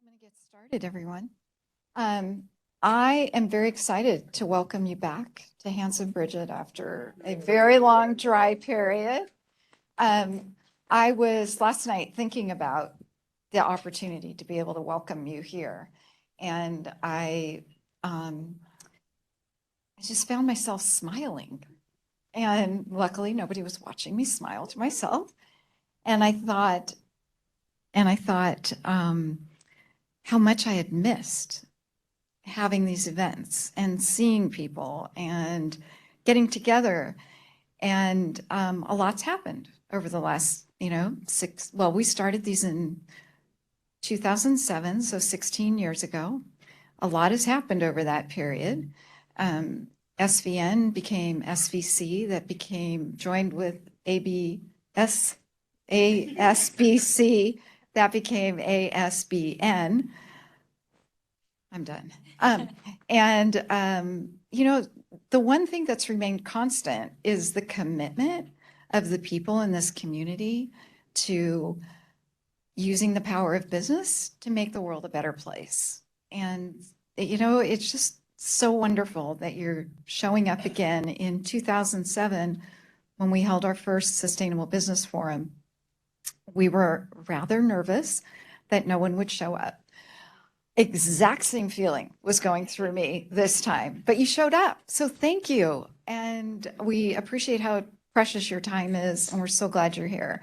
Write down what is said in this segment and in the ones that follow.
going to get started, everyone. I am very excited to welcome you back to Hanson Bridgett after a very long dry period. I was last night thinking about the opportunity to be able to welcome you here, and I just found myself smiling, and luckily nobody was watching me smile to myself. And I thought, how much I had missed having these events and seeing people and getting together. And a lot's happened over the last, we started these in 2007, so 16 years ago. A lot has happened over that period. SVN became SVC, that became joined with ASBC, that became ASBN. I'm done. The one thing that's remained constant is the commitment of the people in this community to using the power of business to make the world a better place. And, it's just so wonderful that you're showing up again in 2007 when we held our first Sustainable Business Forum. We were rather nervous that no one would show up. Exact same feeling was going through me this time, but you showed up. So thank you. And we appreciate how precious your time is, and we're so glad you're here.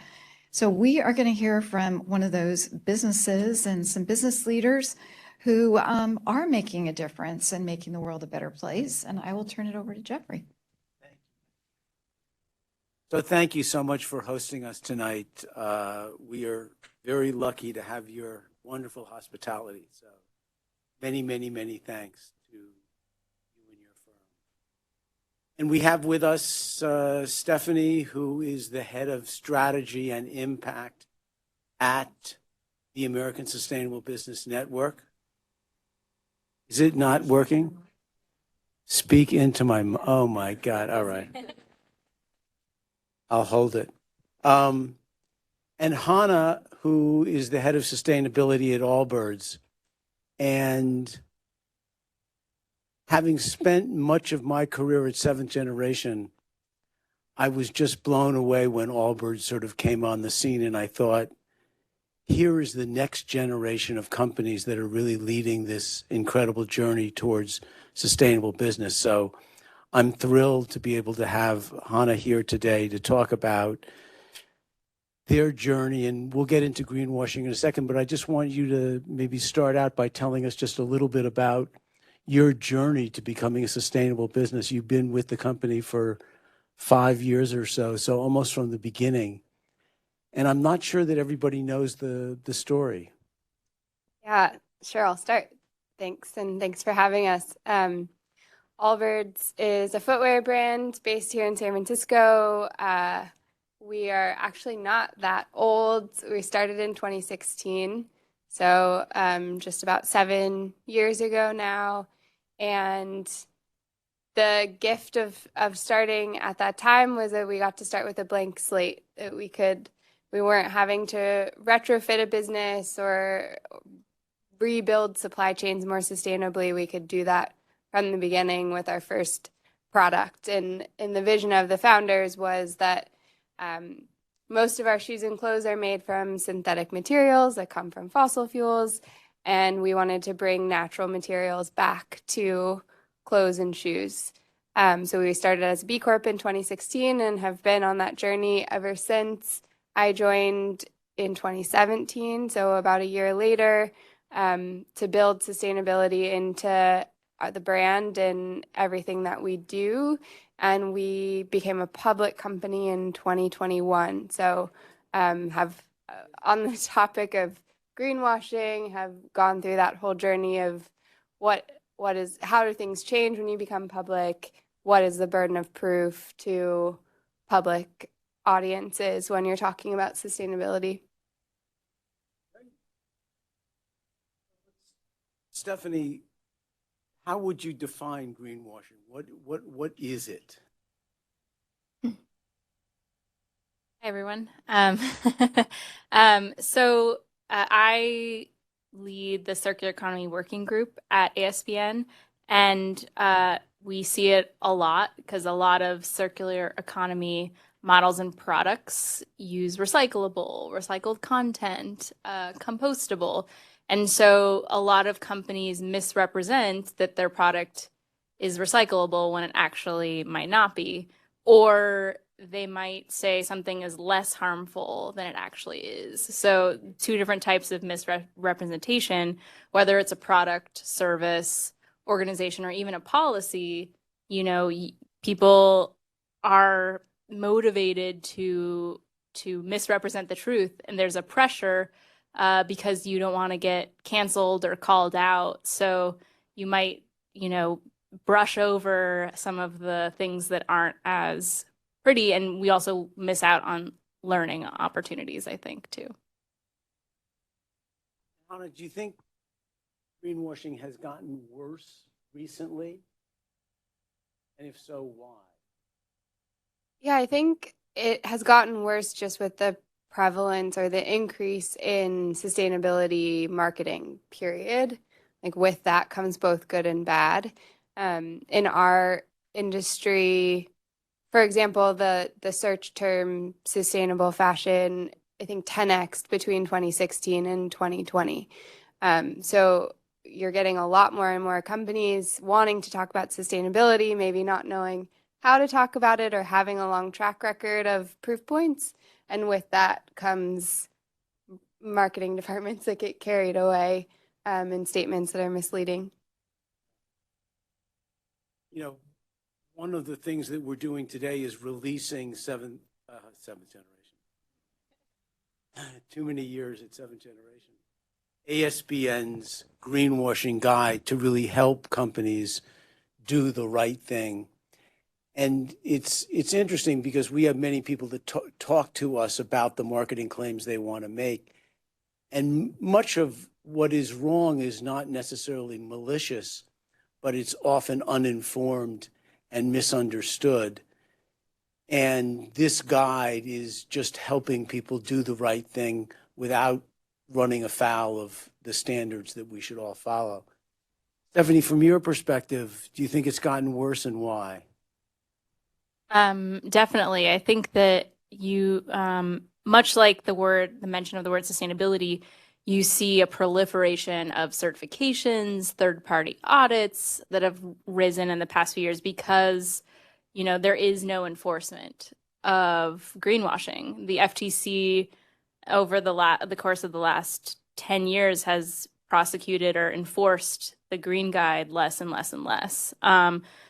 So we are going to hear from one of those businesses and some business leaders who are making a difference and making the world a better place. And I will turn it over to Jeffrey. So thank you so much for hosting us tonight. We are very lucky to have your wonderful hospitality. So many, many, many thanks to you and your firm. And we have with us Stephanie, who is the head of strategy and impact at the American Sustainable Business Network. Is it not working? Speak into oh my God, all right. I'll hold it. And Hannah, who is the head of sustainability at Allbirds. And having spent much of my career at Seventh Generation, I was just blown away when Allbirds sort of came on the scene, and I thought, here is the next generation of companies that are really leading this incredible journey towards sustainable business. So I'm thrilled to be able to have Hannah here today to talk about their journey, and we'll get into greenwashing in a second, but I just want you to maybe start out by telling us just a little bit about your journey to becoming a sustainable business. You've been with the company for 5 years or so almost from the beginning. And I'm not sure that everybody knows the story. Yeah, sure, I'll start. Thanks, and thanks for having us. Allbirds is a footwear brand based here in San Francisco. We are actually not that old. We started in 2016, so just about 7 years ago now. And the gift of starting at that time was that we got to start with a blank slate, that we weren't having to retrofit a business or rebuild supply chains more sustainably. We could do that from the beginning with our first product. And the vision of the founders was that most of our shoes and clothes are made from synthetic materials that come from fossil fuels, and we wanted to bring natural materials back to clothes and shoes. So we started as a B Corp in 2016 and have been on that journey ever since. I joined in 2017, so about a year later, to build sustainability into the brand and everything that we do. And we became a public company in 2021. So have on the topic of greenwashing, have gone through that whole journey of how do things change when you become public? What is the burden of proof to public audiences when you're talking about sustainability? Stephanie, how would you define greenwashing? What is it? Hi, everyone. So I lead the circular economy working group at ASBN, and we see it a lot because a lot of circular economy models and products use recyclable, recycled content, compostable. And so a lot of companies misrepresent that their product is recyclable when it actually might not be, or they might say something is less harmful than it actually is. So two different types of misrepresentation, whether it's a product, service, organization, or even a policy, people are motivated to misrepresent the truth, and there's a pressure because you don't want to get canceled or called out. So you might, brush over some of the things that aren't as pretty, and we also miss out on learning opportunities, I think, too. Hannah, do you think greenwashing has gotten worse recently? And if so, why? Yeah, I think it has gotten worse just with the prevalence or the increase in sustainability marketing, period. Like with that comes both good and bad. In our industry, for example, the search term sustainable fashion, I think 10x between 2016 and 2020. So you're getting a lot more and more companies wanting to talk about sustainability, maybe not knowing how to talk about it or having a long track record of proof points. And with that comes marketing departments that get carried away in statements that are misleading. One of the things that we're doing today is releasing seventh generation. Too many years at seventh generation. ASBN's greenwashing guide to really help companies do the right thing. And it's interesting because we have many people that talk to us about the marketing claims they want to make. And much of what is wrong is not necessarily malicious, but it's often uninformed and misunderstood. And this guide is just helping people do the right thing without running afoul of the standards that we should all follow. Stephanie, from your perspective, do you think it's gotten worse, and why? Definitely. I think that you, much like the mention of the word sustainability, you see a proliferation of certifications, third-party audits that have risen in the past few years because, there is no enforcement of greenwashing. The FTC over the course of the last 10 years has prosecuted or enforced the Green Guide less and less and less.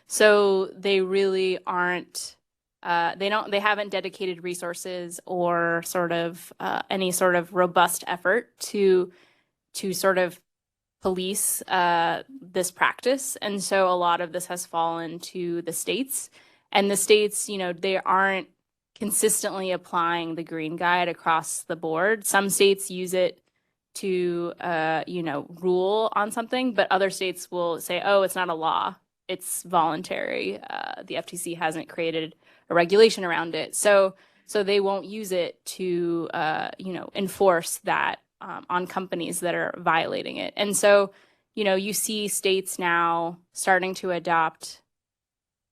So they really aren't, they haven't dedicated resources or sort of any sort of robust effort to sort of police this practice. And so a lot of this has fallen to the states, and the states, they aren't consistently applying the Green Guide across the board. Some states use it to, rule on something, but other states will say, oh, it's not a law. It's voluntary. The FTC hasn't created a regulation around it. So they won't use it to, enforce that on companies that are violating it. And so, you see states now starting to adopt,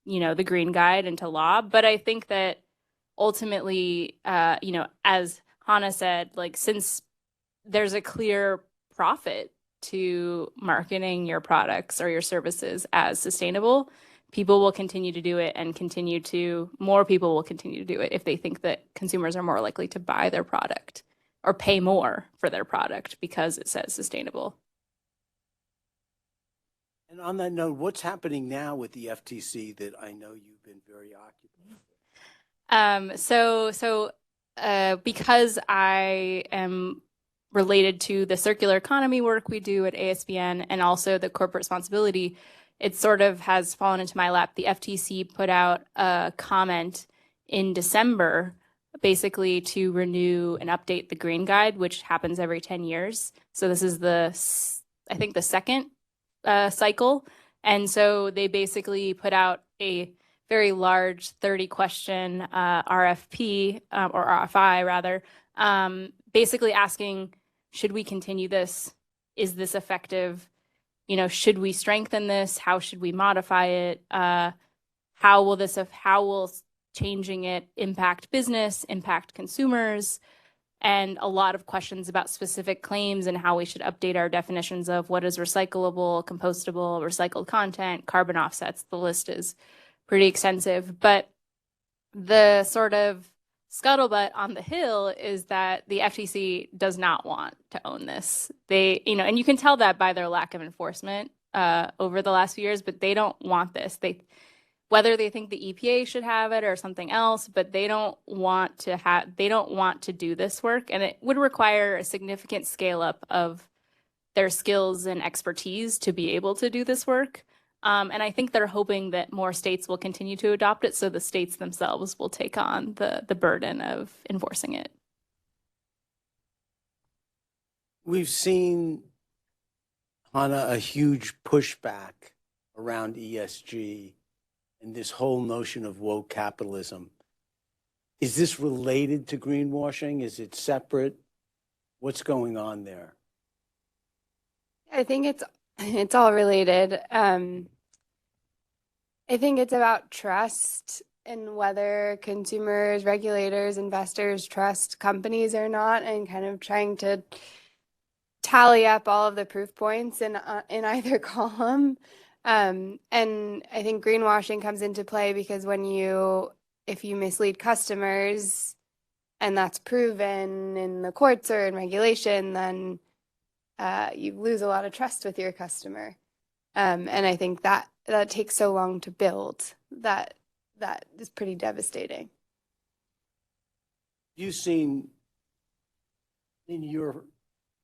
the Green Guide into law. But I think that ultimately, as Hannah said, like, since there's a clear profit to marketing your products or your services as sustainable, people will continue to do it, and more people will continue to do it if they think that consumers are more likely to buy their product or pay more for their product because it says sustainable. And on that note, what's happening now with the FTC that I know you've been very occupied with? Because I am related to the circular economy work we do at ASBN and also the corporate responsibility, it sort of has fallen into my lap. The FTC put out a comment in December, basically to renew and update the Green Guide, which happens every 10 years. So this is I think the second cycle. And so they basically put out a very large 30-question RFP, or RFI rather, basically asking, should we continue this is this effective? You know, should we strengthen this? How should we modify it? How will changing it impact business, impact consumers? And a lot of questions about specific claims and how we should update our definitions of what is recyclable, compostable, recycled content, carbon offsets. The list is pretty extensive. But the sort of scuttlebutt on the Hill is that the FTC does not want to own this. They, you know, and you can tell that by their lack of enforcement over the last few years, but they don't want this. Whether they think the EPA should have it or something else, but they don't want to do this work. And it would require a significant scale up of their skills and expertise to be able to do this work. And I think they're hoping that more states will continue to adopt it, so the states themselves will take on the burden of enforcing it. We've seen, Hannah, a huge pushback around ESG and this whole notion of woke capitalism. Is this related to greenwashing? Is it separate? What's going on there? I think it's all related. I think it's about trust and whether consumers, regulators, investors trust companies or not, and kind of trying to tally up all of the proof points in either column. And I think greenwashing comes into play because if you mislead customers and that's proven in the courts or in regulation, then you lose a lot of trust with your customer. And I think that takes so long to build that is pretty devastating. You've seen in your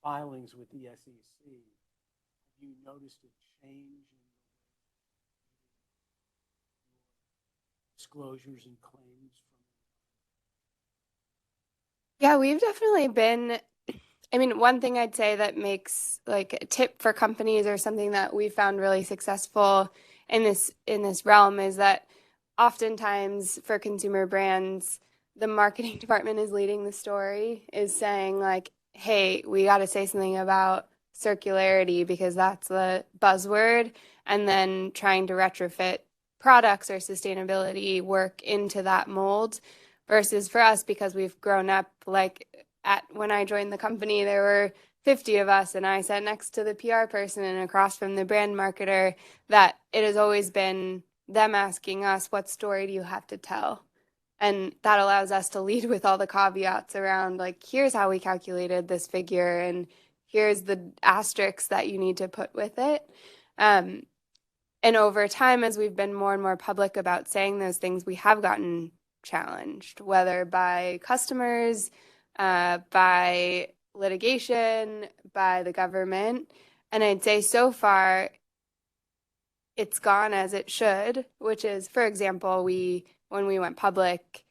filings with the SEC, have you noticed a change in disclosures and claims? Yeah, we've definitely been. I mean, one thing I'd say that makes like a tip for companies or something that we found really successful in this realm is that oftentimes for consumer brands, the marketing department is leading the story, is saying like, hey, we got to say something about circularity because that's the buzzword, and then trying to retrofit products or sustainability work into that mold. Versus for us, because we've grown up, like when I joined the company, there were 50 of us and I sat next to the PR person and across from the brand marketer, that it has always been them asking us, what story do you have to tell? And that allows us to lead with all the caveats around like, here's how we calculated this figure and here's the asterisks that you need to put with it. And over time, as we've been more and more public about saying those things, we have gotten challenged, whether by customers, by litigation, by the government. And I'd say so far, it's gone as it should, which is, for example, when we went public,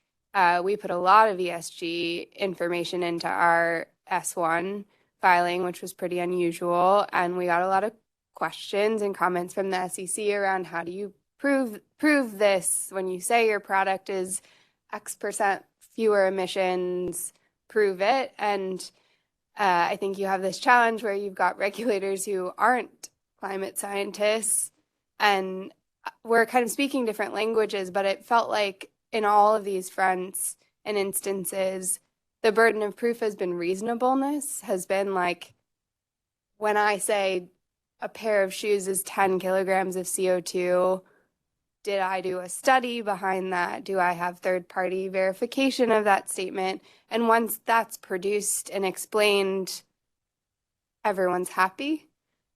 we put a lot of ESG information into our S1 filing, which was pretty unusual. And we got a lot of questions and comments from the SEC around how do you prove this when you say your product is X% fewer emissions, prove it. And I think you have this challenge where you've got regulators who aren't climate scientists, and we're kind of speaking different languages, but it felt like in all of these fronts and instances, the burden of proof has been reasonableness, has been like, when I say a pair of shoes is 10 kilograms of CO2, did I do a study behind that? Do I have third-party verification of that statement? And once that's produced and explained, everyone's happy.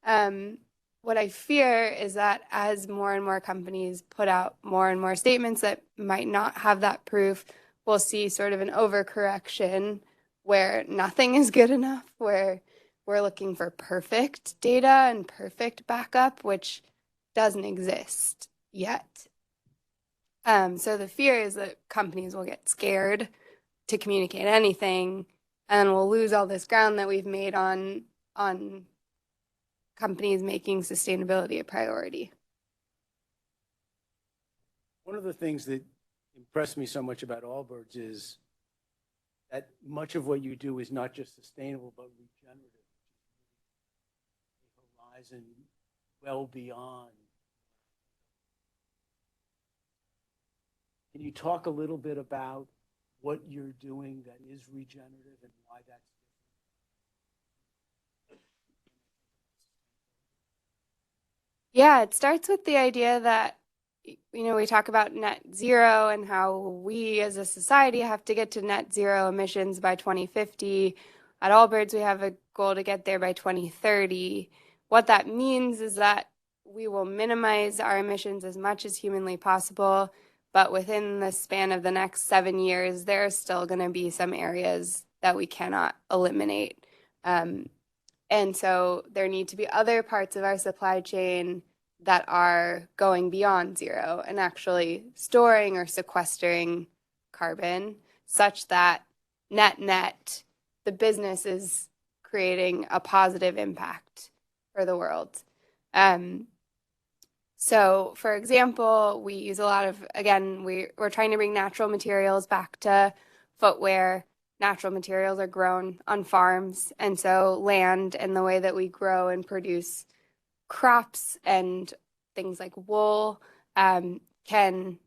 What I fear is that as more and more companies put out more and more statements that might not have that proof, we'll see sort of an overcorrection where nothing is good enough, where we're looking for perfect data and perfect backup, which doesn't exist yet. So the fear is that companies will get scared to communicate anything, and we'll lose all this ground that we've made on companies making sustainability a priority. One of the things that impressed me so much about Allbirds is that much of what you do is not just sustainable, but regenerative. horizon well beyond. Can you talk a little bit about what you're doing that is regenerative and why that's different? Yeah, it starts with the idea that, we talk about net zero and how we as a society have to get to net zero emissions by 2050. At Allbirds, we have a goal to get there by 2030. What that means is that we will minimize our emissions as much as humanly possible, but within the span of the next 7 years, there are still going to be some areas that we cannot eliminate. And so there need to be other parts of our supply chain that are going beyond zero and actually storing or sequestering carbon such that net, the business is creating a positive impact for the world. So for example, we use a lot of, again, we're trying to bring natural materials back to footwear. Natural materials are grown on farms, and so land and the way that we grow and produce crops and things like wool can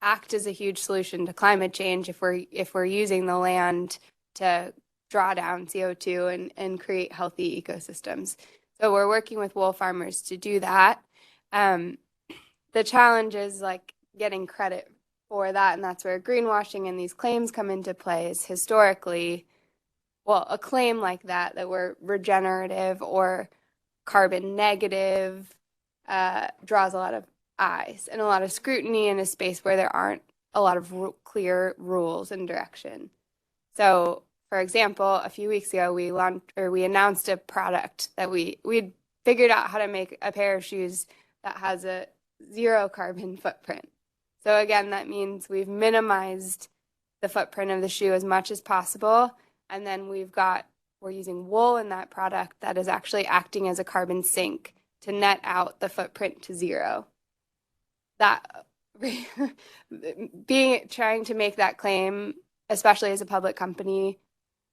act as a huge solution to climate change if we're using the land to draw down CO2 and create healthy ecosystems. So we're working with wool farmers to do that. The challenge is like getting credit for that, and that's where greenwashing and these claims come into play. Is historically, well, a claim like that we're regenerative or carbon negative draws a lot of eyes and a lot of scrutiny in a space where there aren't a lot of clear rules and direction. So, for example, a few weeks ago, we announced a product that we'd figured out how to make a pair of shoes that has a zero carbon footprint. So again, that means we've minimized the footprint of the shoe as much as possible. And then we're using wool in that product that is actually acting as a carbon sink to net out the footprint to zero. That trying to make that claim, especially as a public company,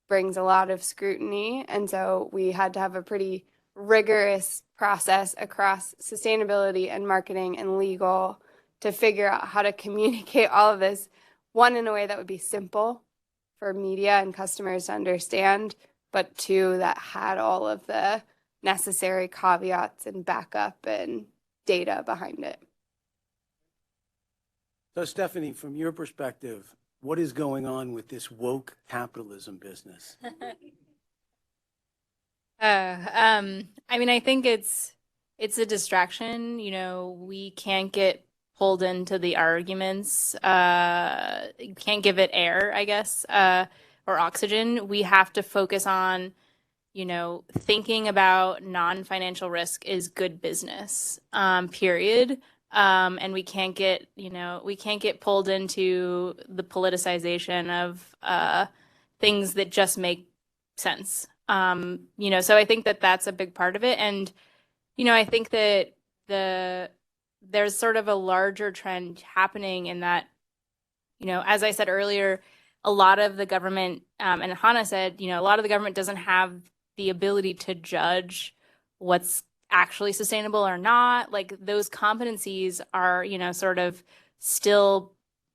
brings a lot of scrutiny. And so we had to have a pretty rigorous process across sustainability and marketing and legal to figure out how to communicate all of this, one, in a way that would be simple for media and customers to understand, but two, that had all of the necessary caveats and backup and data behind it. So, Stephanie, from your perspective, what is going on with this woke capitalism business? I mean, I think it's a distraction. We can't get pulled into the arguments. Can't give it air, I guess, or oxygen. We have to focus on, thinking about non-financial risk is good business, period. And we can't get pulled into the politicization of things that just make sense. So I think that that's a big part of it. And, I think that there's sort of a larger trend happening in that, as I said earlier, a lot of the government, and Hannah said, a lot of the government doesn't have the ability to judge what's actually sustainable or not. Like those competencies are, sort of still,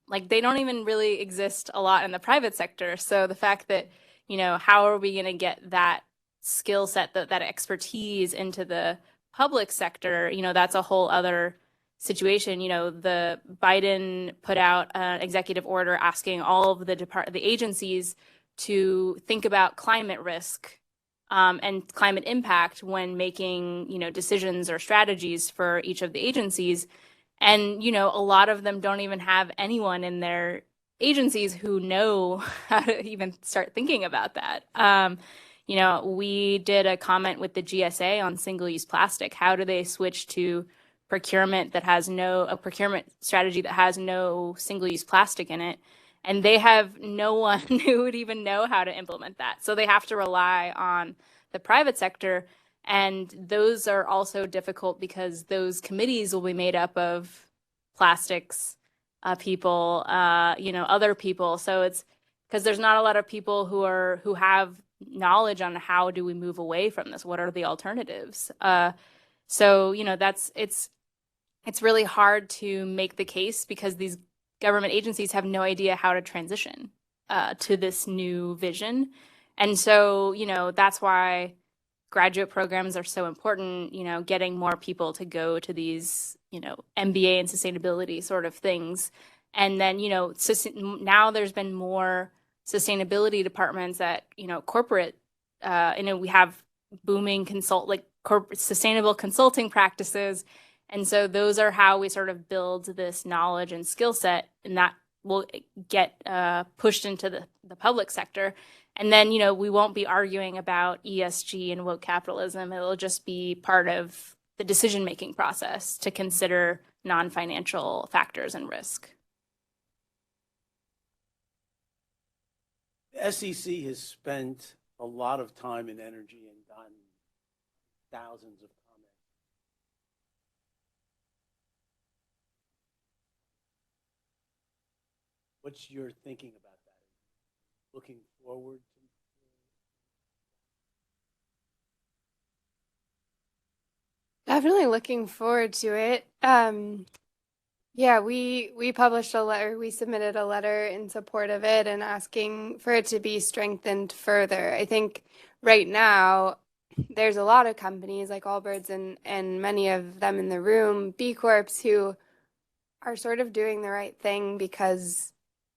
like they don't even really exist a lot in the private sector. So the fact that, how are we going to get that skill set, that expertise into the public sector? That's a whole other situation. The Biden put out an executive order asking all of the agencies to think about climate risk and climate impact when making, decisions or strategies for each of the agencies. And, a lot of them don't even have anyone in their agencies who know how to even start thinking about that. We did a comment with the GSA on single-use plastic. How do they switch to procurement strategy that has no single-use plastic in it? And they have no one who would even know how to implement that. So they have to rely on the private sector. And those are also difficult because those committees will be made up of plastics people, other people. So it's because there's not a lot of people who have knowledge on how do we move away from this? What are the alternatives? So, it's really hard to make the case because these government agencies have no idea how to transition to this new vision. And so, that's why graduate programs are so important, getting more people to go to these, MBA and sustainability sort of things. And then, now there's been more sustainability departments at, corporate, we have booming corporate sustainable consulting practices. And so those are how we sort of build this knowledge and skill set, and that will get pushed into the public sector. And then, we won't be arguing about ESG and woke capitalism. It'll just be part of the decision-making process to consider non-financial factors and risk. The SEC has spent a lot of time and energy and gotten thousands of comments. What's your thinking about that? Looking forward to? Definitely looking forward to it. Yeah, we published a letter, we submitted a letter in support of it and asking for it to be strengthened further. I think right now there's a lot of companies like Allbirds and many of them in the room, B Corps, who are sort of doing the right thing because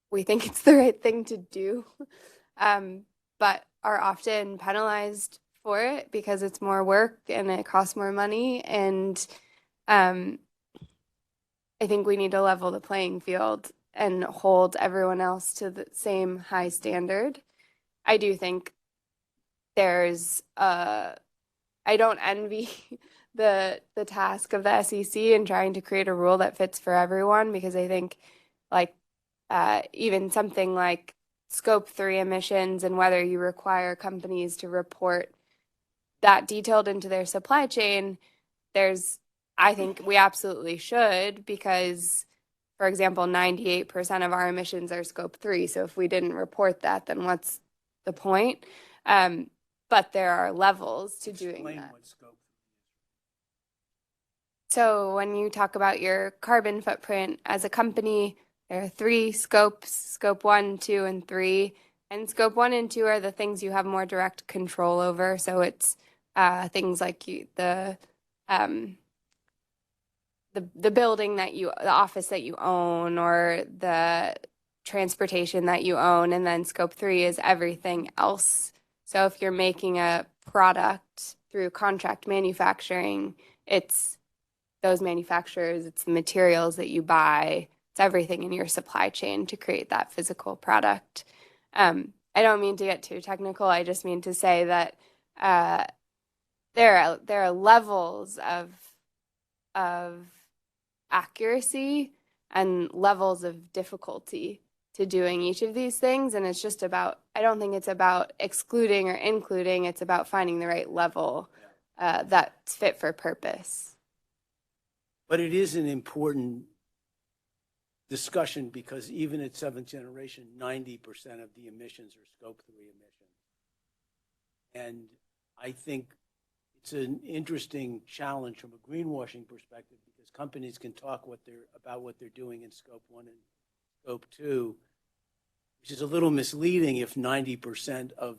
we think it's the right thing to do, but are often penalized for it because it's more work and it costs more money. And I think we need to level the playing field and hold everyone else to the same high standard. I do think I don't envy the task of the SEC in trying to create a rule that fits for everyone, because I think even something like Scope 3 emissions and whether you require companies to report that detailed into their supply chain, I think we absolutely should, because, for example, 98% of our emissions are Scope 3. So if we didn't report that, then what's the point? But there are levels to doing that. So when you talk about your carbon footprint as a company, there are 3 scopes: Scope 1, 2, and 3. And Scope 1 and 2 are the things you have more direct control over. So it's things like the building the office that you own, or the transportation that you own. And then Scope 3 is everything else. So if you're making a product through contract manufacturing, it's those manufacturers, it's the materials that you buy, it's everything in your supply chain to create that physical product. I don't mean to get too technical. I just mean to say that there are levels of accuracy and levels of difficulty to doing each of these things. And it's just I don't think it's about excluding or including, it's about finding the right level that's fit for purpose. But it is an important discussion, because even at 7th generation, 90% of the emissions are Scope 3 emissions. And I think it's an interesting challenge from a greenwashing perspective, because companies can talk about what they're doing in Scope 1 and Scope 2, which is a little misleading if 90% of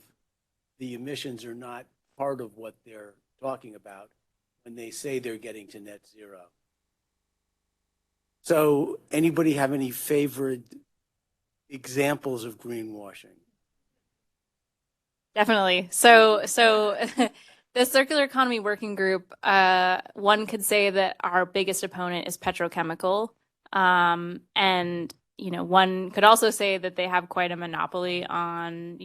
the emissions are not part of what they're talking about when they say they're getting to net zero. So anybody have any favorite examples of greenwashing? Definitely. So the Circular Economy Working Group, one could say that our biggest opponent is petrochemical. And, one could also say that they have quite a monopoly on,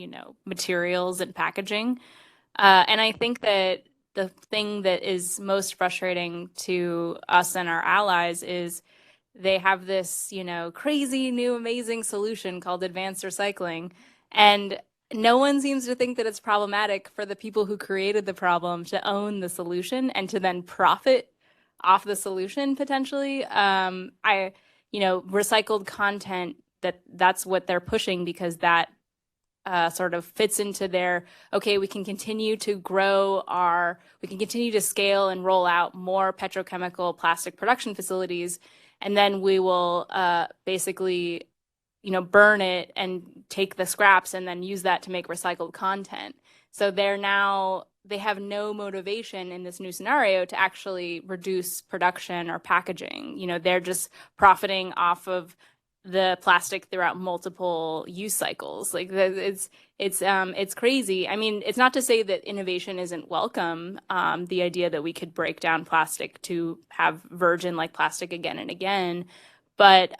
materials and packaging. And I think that the thing that is most frustrating to us and our allies is they have this, crazy new amazing solution called advanced recycling. And no one seems to think that it's problematic for the people who created the problem to own the solution and to then profit off the solution potentially. Recycled content, that's what they're pushing, because that sort of fits into their, okay, we can continue to we can continue to scale and roll out more petrochemical plastic production facilities, and then we will basically, burn it and take the scraps and then use that to make recycled content. So they have no motivation in this new scenario to actually reduce production or packaging. They're just profiting off of the plastic throughout multiple use cycles. Like it's crazy. I mean, it's not to say that innovation isn't welcome. The idea that we could break down plastic to have virgin like plastic again and again. But,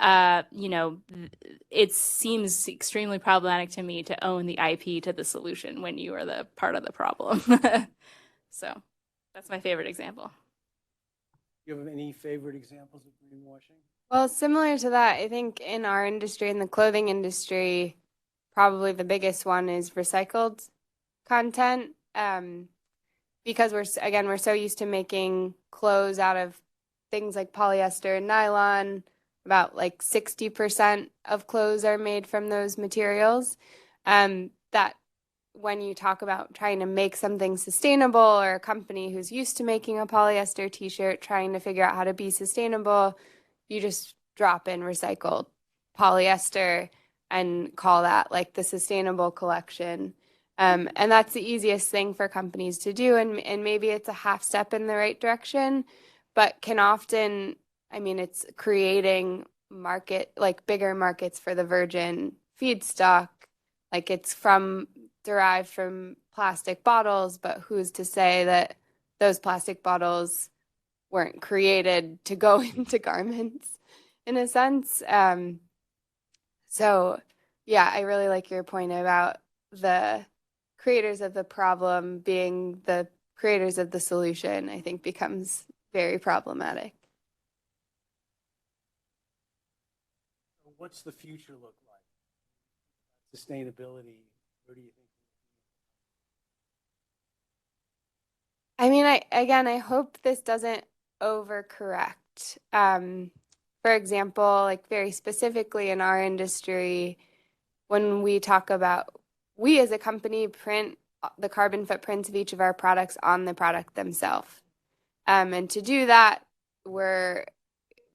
it seems extremely problematic to me to own the IP to the solution when you are the part of the problem. So that's my favorite example. You have any favorite examples of greenwashing? Well, similar to that, I think in our industry, in the clothing industry, probably the biggest one is recycled content. Because we're so used to making clothes out of things like polyester and nylon. About like 60% of clothes are made from those materials. That when you talk about trying to make something sustainable, or a company who's used to making a polyester t-shirt trying to figure out how to be sustainable, you just drop in recycled polyester and call that like the sustainable collection. And that's the easiest thing for companies to do. And maybe it's a half step in the right direction, but can often, it's creating bigger markets for the virgin feedstock. Like it's derived from plastic bottles, but who's to say that those plastic bottles weren't created to go into garments in a sense? So yeah, I really like your point about the creators of the problem being the creators of the solution. I think becomes very problematic. What's the future look like? Sustainability, where do you think? I hope this doesn't overcorrect. For example, like very specifically in our industry, when we talk about, we as a company print the carbon footprints of each of our products on the product themselves. And to do that,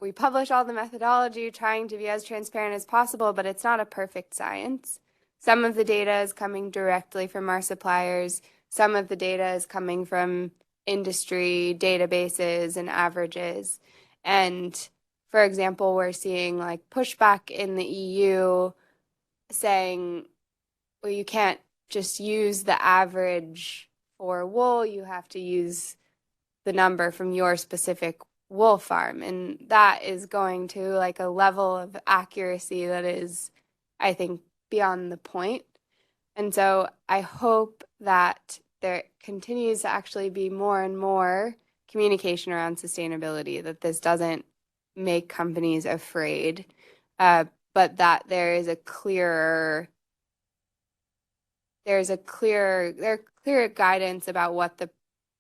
we publish all the methodology, trying to be as transparent as possible, but it's not a perfect science. Some of the data is coming directly from our suppliers. Some of the data is coming from industry databases and averages. And for example, we're seeing like pushback in the EU saying, well, you can't just use the average for wool, you have to use the number from your specific wool farm. And that is going to like a level of accuracy that is, I think, beyond the point. And so I hope that there continues to actually be more and more communication around sustainability, that this doesn't make companies afraid, but that there is clear guidance about what the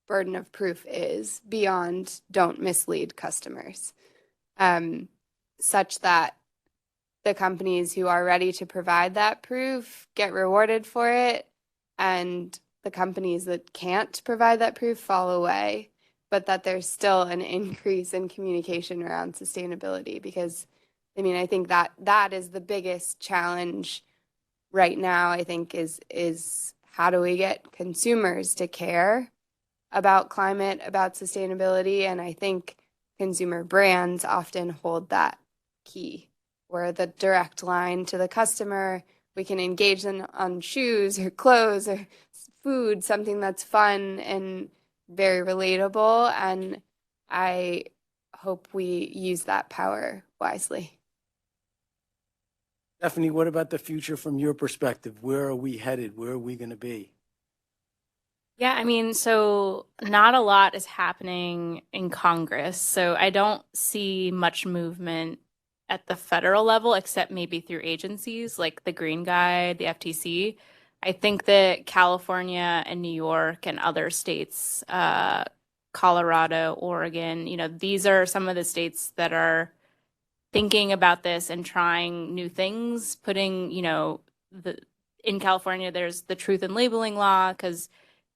burden of proof is beyond don't mislead customers, such that the companies who are ready to provide that proof get rewarded for it, and the companies that can't provide that proof fall away, but that there's still an increase in communication around sustainability. Because I think that is the biggest challenge right now, I think, is how do we get consumers to care about climate, about sustainability? And I think consumer brands often hold that key, where the direct line to the customer, we can engage them on shoes or clothes or food, something that's fun and very relatable. And I hope we use that power wisely. Stephanie, what about the future from your perspective? Where are we headed? Where are we going to be? Yeah, so not a lot is happening in Congress. So I don't see much movement at the federal level, except maybe through agencies like the Green Guide, the FTC. I think that California and New York and other states, Colorado, Oregon, these are some of the states that are thinking about this and trying new things, putting, in California, there's the truth in labeling law because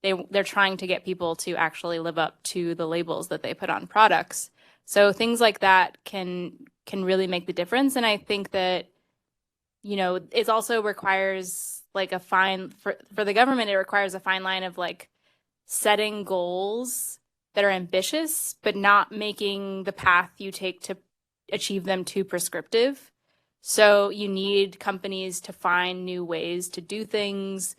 they're trying to get people to actually live up to the labels that they put on products. So things like that can really make the difference. And I think that, you know, it also requires like a fine for the government, it requires a fine line of like setting goals that are ambitious, but not making the path you take to achieve them too prescriptive. So you need companies to find new ways to do things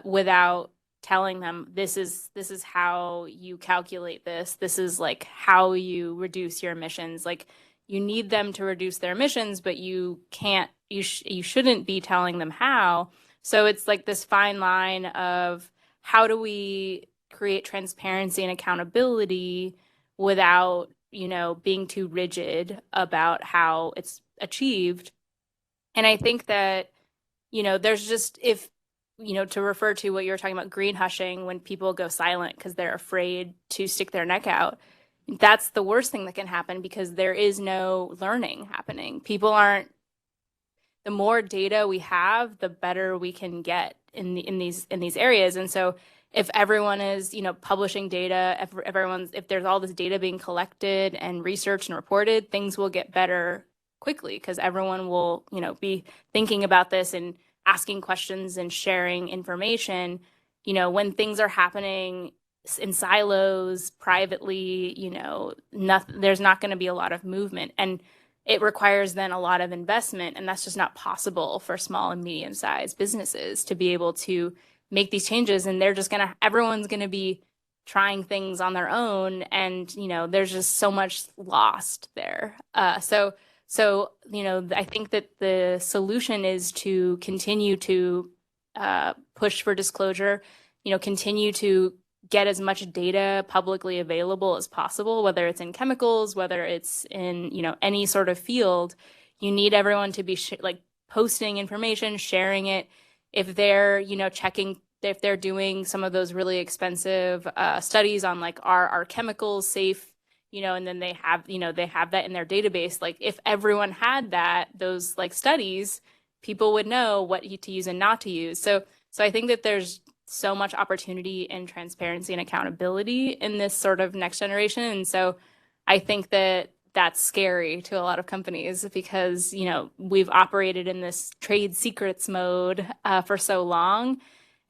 without telling them this is how you calculate this. This is like how you reduce your emissions. Like you need them to reduce their emissions, but you can't. You shouldn't be telling them how. So it's like this fine line of how do we create transparency and accountability without, you know, being too rigid about how it's achieved. And I think that, you know, there's just, if, you know, to refer to what you were talking about, greenwashing, when people go silent because they're afraid to stick their neck out, that's the worst thing that can happen because there is no learning happening. People aren't, the more data we have, the better we can get in these areas. And so if everyone is, you know, publishing data, if there's all this data being collected and researched and reported, things will get better quickly because everyone will, you know, be thinking about this and asking questions and sharing information. You know, when things are happening in silos privately, you know, there's not going to be a lot of movement, and it requires then a lot of investment, and that's just not possible for small and medium-sized businesses to be able to make these changes. And everyone's gonna be trying things on their own, and you know, there's just so much lost there. So you know, I think that the solution is to continue to push for disclosure, you know, continue to get as much data publicly available as possible, whether it's in chemicals, whether it's in, you know, any sort of field. You need everyone to be like posting information, sharing it. If they're, you know, checking, if they're doing some of those really expensive studies on like, are our chemicals safe, you know, and then they have that in their database. Like if everyone had those like studies, people would know what to use and not to use. So I think that there's so much opportunity and transparency and accountability in this sort of next generation. And so I think that that's scary to a lot of companies because, you know, we've operated in this trade secrets mode for so long.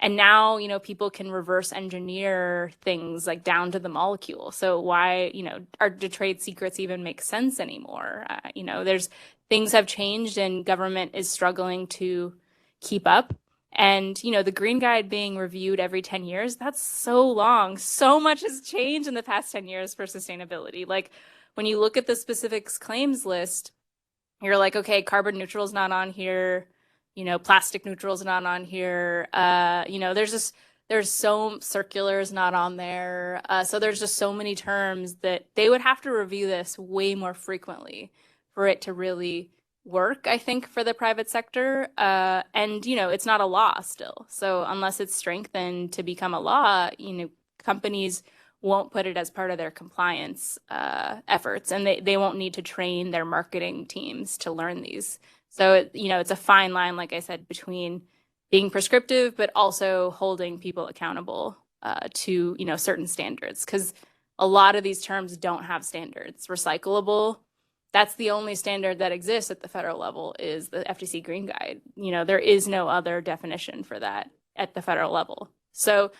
And now, you know, people can reverse engineer things like down to the molecule. So why, you know, do trade secrets even make sense anymore? You know, things have changed and government is struggling to keep up. And, you know, the Green Guide being reviewed every 10 years, that's so long. So much has changed in the past 10 years for sustainability. Like when you look at the specifics claims list, you're like, okay, carbon neutral is not on here. You know, plastic neutral is not on here. You know, there's so circular is not on there. So there's just so many terms that they would have to review this way more frequently for it to really work, I think, for the private sector. And, you know, it's not a law still. So unless it's strengthened to become a law, you know, companies won't put it as part of their compliance efforts, and they won't need to train their marketing teams to learn these. So, you know, it's a fine line, like I said, between being prescriptive, but also holding people accountable to, you know, certain standards, because a lot of these terms don't have standards. Recyclable, that's the only standard that exists at the federal level, is the FTC Green Guide. You know, there is no other definition for that at the federal level. So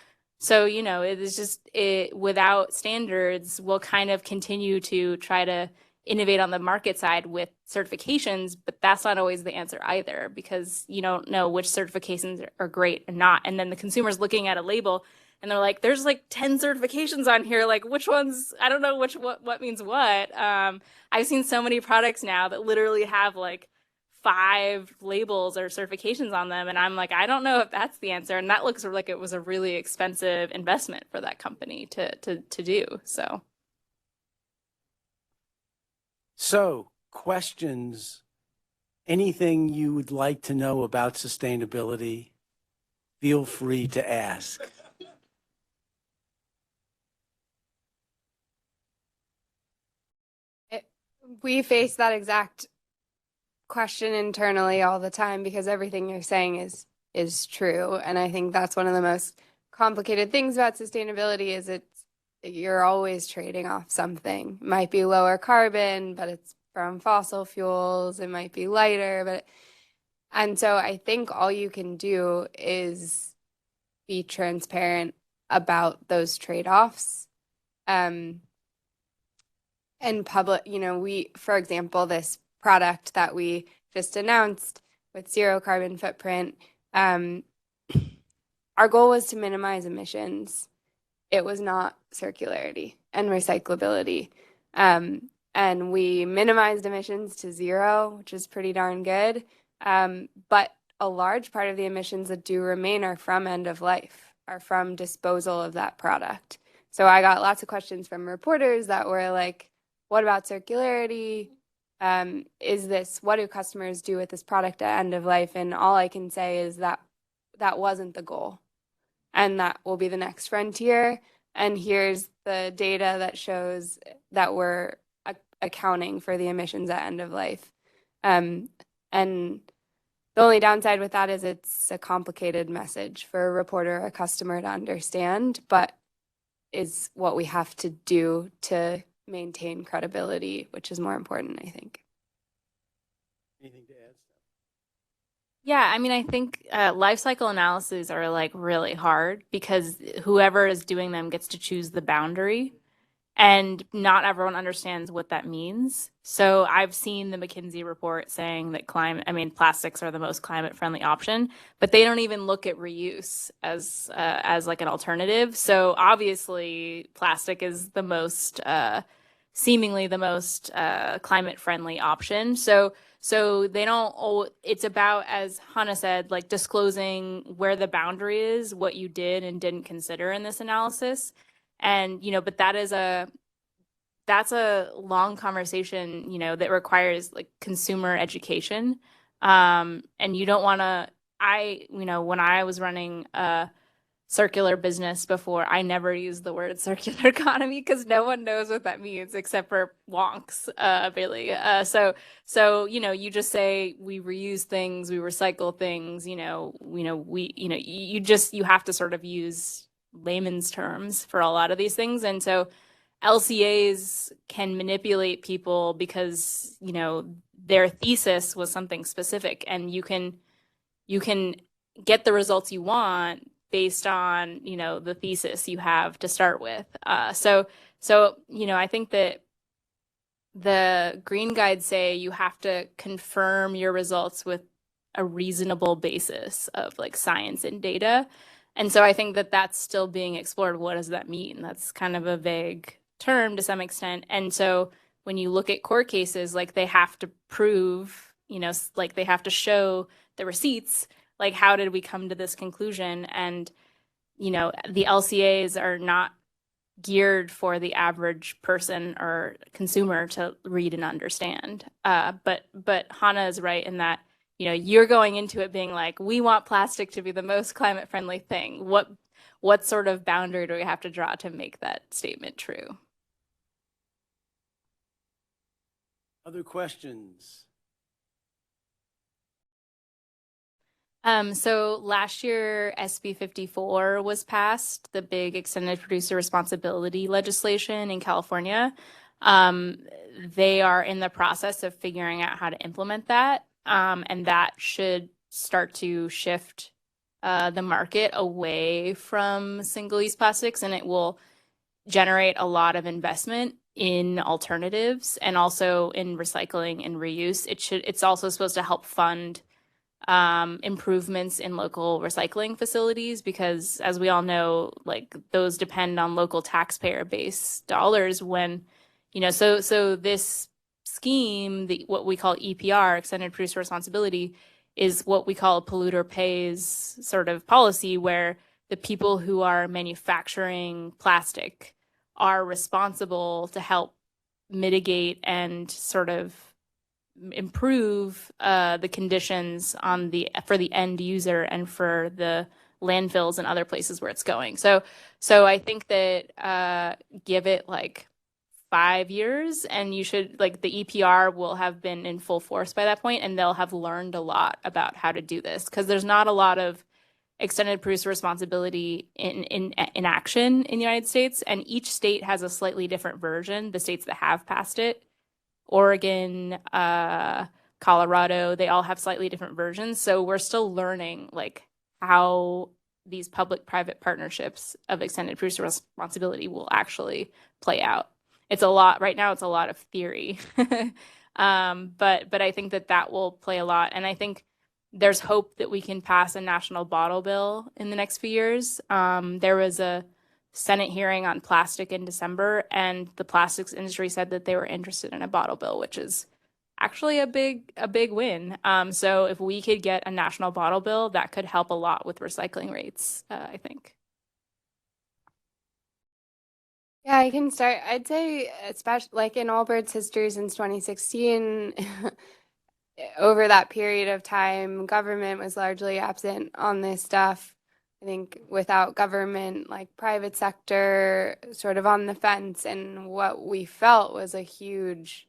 you know, it is just, without standards, we'll kind of continue to try to innovate on the market side with certifications, but that's not always the answer either, because you don't know which certifications are great and not. And then the consumer's looking at a label and they're like, there's like 10 certifications on here. Like which ones, I don't know what means what. I've seen so many products now that literally have like 5 labels or certifications on them. And I'm like, I don't know if that's the answer. And that looks like it was a really expensive investment for that company to do. So, questions, anything you would like to know about sustainability, feel free to ask. We face that exact question internally all the time, because everything you're saying is is true. And I think that's one of the most complicated things about sustainability is you're always trading off something. It might be lower carbon, but it's from fossil fuels. It might be lighter, and so I think all you can do is be transparent about those trade-offs. And public, for example, this product that we just announced with zero carbon footprint, our goal was to minimize emissions. It was not circularity and recyclability. And we minimized emissions to zero, which is pretty darn good. But a large part of the emissions that do remain are from end of life, are from disposal of that product. So I got lots of questions from reporters that were like, what about circularity? What do customers do with this product at end of life? And all I can say is that that wasn't the goal. And that will be the next frontier. And here's the data that shows that we're accounting for the emissions at end of life. And the only downside with that is it's a complicated message for a reporter or a customer to understand, but is what we have to do to maintain credibility, which is more important, I think. Anything to add? Yeah, I mean, I think life cycle analyses are like really hard because whoever is doing them gets to choose the boundary, and not everyone understands what that means. So I've seen the McKinsey report saying that plastics are the most climate friendly option, but they don't even look at reuse as like an alternative. So obviously, plastic is the most seemingly the most climate friendly option. So they don't, it's about, as Hannah said, like disclosing where the boundary is, what you did and didn't consider in this analysis. And, but that's a long conversation, that requires like consumer education. And you don't want to, when I was running a circular business before, I never used the word circular economy because no one knows what that means except for wonks, really. So you just say we reuse things, we recycle things, you have to sort of use layman's terms for a lot of these things. And so LCAs can manipulate people because, their thesis was something specific, and you can get the results you want based on, the thesis you have to start with. So I think that the green guides say you have to confirm your results with a reasonable basis of like science and data. And so I think that that's still being explored. What does that mean? That's kind of a vague term to some extent. And so when you look at court cases, like they have to prove, like they have to show the receipts, like how did we come to this conclusion? And, the LCAs are not geared for the average person or consumer to read and understand. But Hannah is right in that, you're going into it being like, we want plastic to be the most climate friendly thing. What sort of boundary do we have to draw to make that statement true? Other questions? So last year, SB 54 was passed, the big extended producer responsibility legislation in California. They are in the process of figuring out how to implement that. And that should start to shift the market away from single-use plastics, and it will generate a lot of investment in alternatives and also in recycling and reuse. It's also supposed to help fund improvements in local recycling facilities, because as we all know, like those depend on local taxpayer base dollars when, so this scheme, what we call EPR, extended producer responsibility, is what we call a polluter pays sort of policy, where the people who are manufacturing plastic are responsible to help mitigate and sort of improve the conditions for the end user and for the landfills and other places where it's going. So I think that give it like 5 years, and you should, like, the EPR will have been in full force by that point, and they'll have learned a lot about how to do this, because there's not a lot of extended producer responsibility in action in the United States, and each state has a slightly different version. The states that have passed it, Oregon, Colorado, they all have slightly different versions. So we're still learning like how these public-private partnerships of extended producer responsibility will actually play out. It's a lot right now. It's a lot of theory, but I think that will play a lot, and I think there's hope that we can pass a national bottle bill in the next few years. There was a Senate hearing on plastic in December, and the plastics industry said that they were interested in a bottle bill, which is actually a big win. So if we could get a national bottle bill, that could help a lot with recycling rates, I think. Yeah, I can start. I'd say, especially like in Allbirds' history since 2016, over that period of time, government was largely absent on this stuff. I think without government, like private sector sort of on the fence, and what we felt was a huge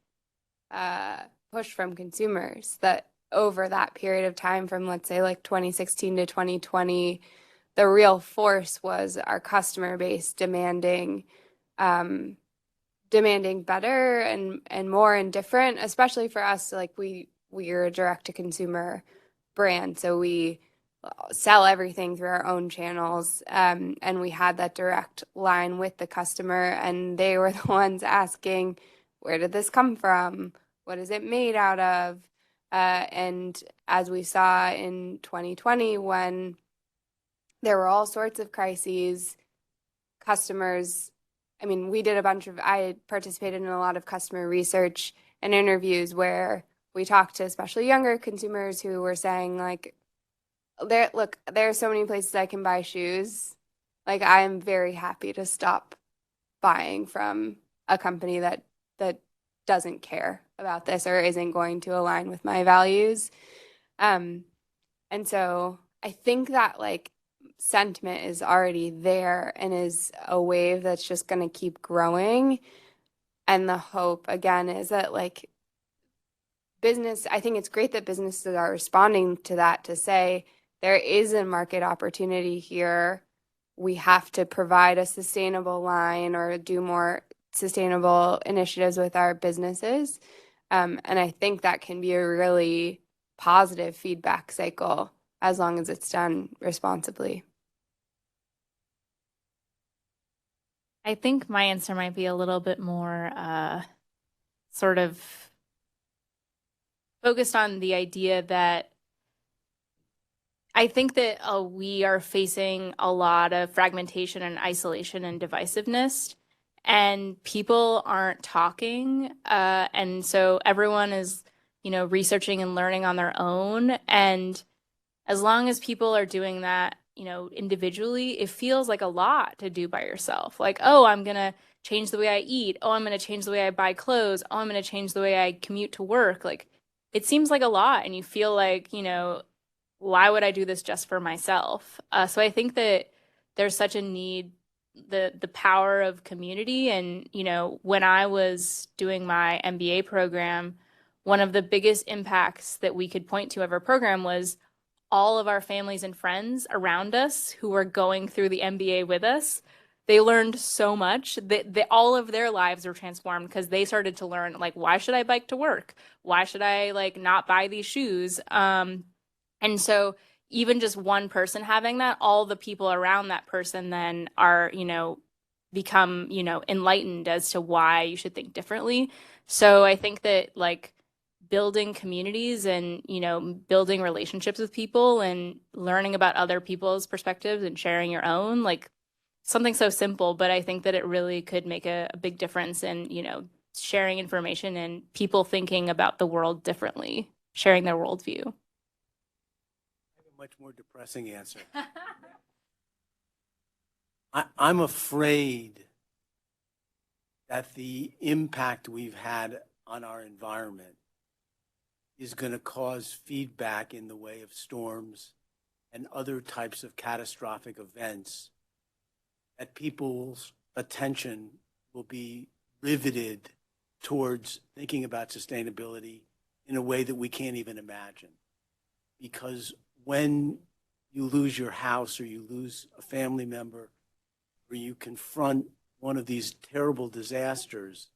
push from consumers that over that period of time from, let's say, like 2016 to 2020, the real force was our customer base demanding better and more and different, especially for us. Like we're a direct to consumer brand, so we sell everything through our own channels, and we had that direct line with the customer, and they were the ones asking, where did this come from? What is it made out of? And as we saw in 2020, when there were all sorts of crises, customers, I mean, I participated in a lot of customer research and interviews where we talked to especially younger consumers who were saying, like, there are so many places I can buy shoes. Like, I am very happy to stop buying from a company that doesn't care about this or isn't going to align with my values. And so I think that like sentiment is already there and is a wave that's just going to keep growing. And the hope again is that like I think it's great that businesses are responding to that, to say there is a market opportunity here. We have to provide a sustainable line or do more sustainable initiatives with our businesses. And I think that can be a really positive feedback cycle as long as it's done responsibly. I think my answer might be a little bit more sort of focused on the idea that I think that we are facing a lot of fragmentation and isolation and divisiveness, and people aren't talking. And so everyone is, researching and learning on their own. And as long as people are doing that, individually, it feels like a lot to do by yourself. Like, oh, I'm going to change the way I eat. Oh, I'm going to change the way I buy clothes. Oh, I'm going to change the way I commute to work. Like, it seems like a lot. And you feel like, why would I do this just for myself? So I think that there's such a need, the power of community. And, when I was doing my MBA program, one of the biggest impacts that we could point to of our program was all of our families and friends around us who were going through the MBA with us. They learned so much that all of their lives were transformed because they started to learn, like, why should I bike to work? Why should I like not buy these shoes? And so even just one person having that, all the people around that person then are, become, enlightened as to why you should think differently. So I think that like building communities and, building relationships with people and learning about other people's perspectives and sharing your own, like something so simple, but I think that it really could make a big difference in, sharing information and people thinking about the world differently, sharing their worldview. I have a much more depressing answer. I'm afraid that the impact we've had on our environment is going to cause feedback in the way of storms and other types of catastrophic events, that people's attention will be riveted towards thinking about sustainability in a way that we can't even imagine. Because when you lose your house or you lose a family member or you confront one of these terrible disasters,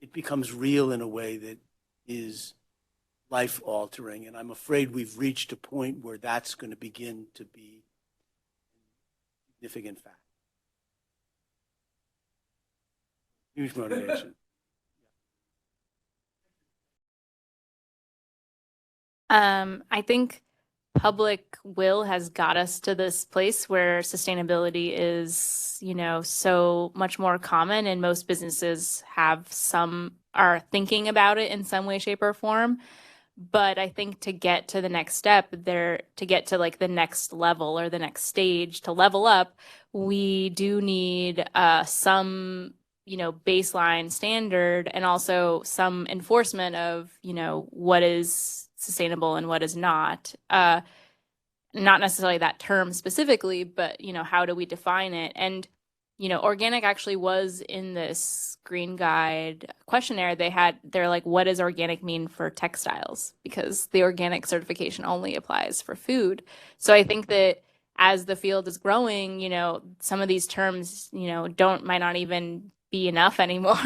it becomes real in a way that is life altering. And I'm afraid we've reached a point where that's going to begin to be a significant fact. Huge motivation. I think public will has got us to this place where sustainability is, so much more common, and most businesses are thinking about it in some way, shape, or form. But I think to get to the next step to get to like the next level or the next stage to level up, we do need some, baseline standard and also some enforcement of, what is sustainable and what is not. Not necessarily that term specifically, but, how do we define it? And, organic actually was in this Green Guide questionnaire. They're like, what does organic mean for textiles? Because the organic certification only applies for food. So I think that as the field is growing, some of these terms, might not even be enough anymore.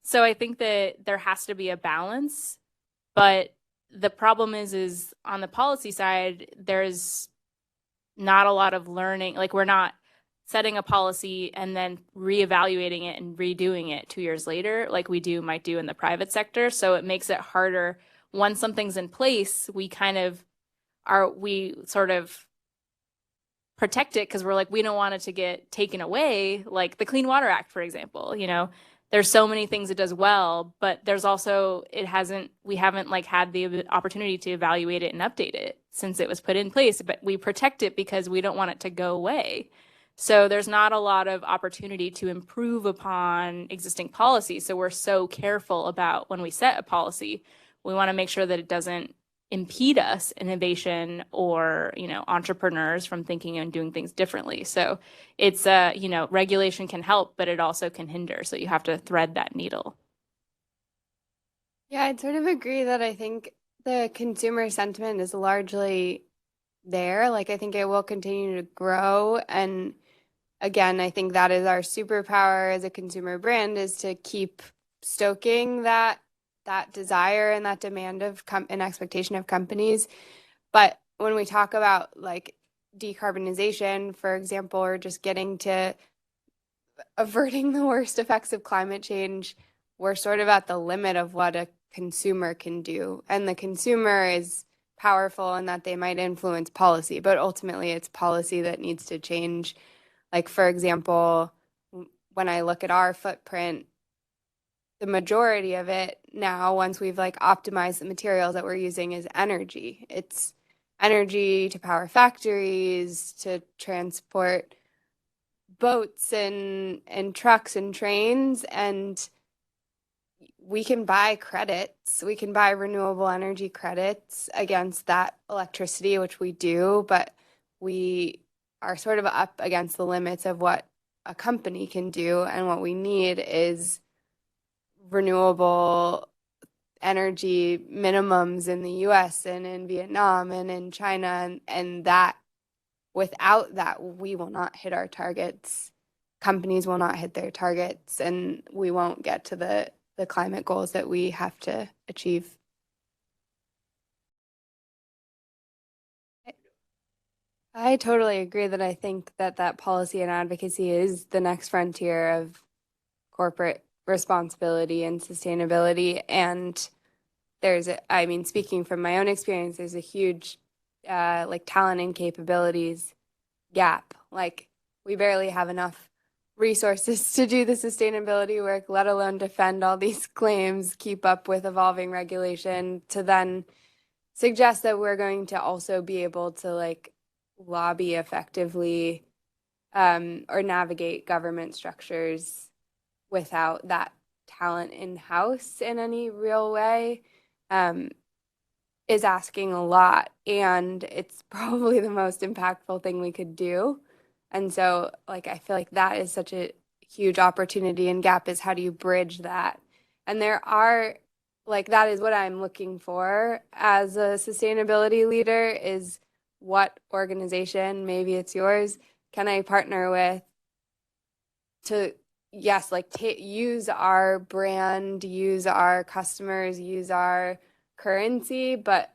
So I think that there has to be a balance, but the problem is on the policy side, there's not a lot of learning. Like, we're not setting a policy and then reevaluating it and redoing it 2 years later, like we might do in the private sector. So it makes it harder. Once something's in place, we sort of protect it because we're like, we don't want it to get taken away. Like the Clean Water Act, for example, there's so many things it does well, but there's also, we haven't like had the opportunity to evaluate it and update it since it was put in place, but we protect it because we don't want it to go away. So there's not a lot of opportunity to improve upon existing policy. So we're so careful about when we set a policy, we want to make sure that it doesn't impede us, innovation, or, entrepreneurs from thinking and doing things differently. So it's, regulation can help, but it also can hinder. So you have to thread that needle. Yeah, I'd sort of agree that I think the consumer sentiment is largely there. Like, I think it will continue to grow. And again, I think that is our superpower as a consumer brand, is to keep stoking that desire and that demand of an expectation of companies. But when we talk about like decarbonization, for example, or just getting to averting the worst effects of climate change, we're sort of at the limit of what a consumer can do. And the consumer is powerful in that they might influence policy, but ultimately it's policy that needs to change. Like, for example, when I look at our footprint, the majority of it now, once we've like optimized the materials that we're using, is energy. It's energy to power factories, to transport boats and trucks and trains. And we can buy credits. We can buy renewable energy credits against that electricity, which we do, but we are sort of up against the limits of what a company can do. And what we need is renewable energy minimums in the US and in Vietnam and in China, and that without that we will not hit our targets. Companies will not hit their targets, and we won't get to the climate goals that we have to achieve. I totally agree that I think that policy and advocacy is the next frontier of corporate responsibility and sustainability. And speaking from my own experience, there's a huge like talent and capabilities gap. Like, we barely have enough resources to do the sustainability work, let alone defend all these claims, keep up with evolving regulation, to then suggest that we're going to also be able to like lobby effectively or navigate government structures without that talent in-house in any real way, is asking a lot. And it's probably the most impactful thing we could do. And so, like, I feel like that is such a huge opportunity and gap is how do you bridge that? And there are, like, that is what I'm looking for as a sustainability leader is what organization, maybe it's yours, can I partner with to, yes, like use our brand, use our customers, use our currency, but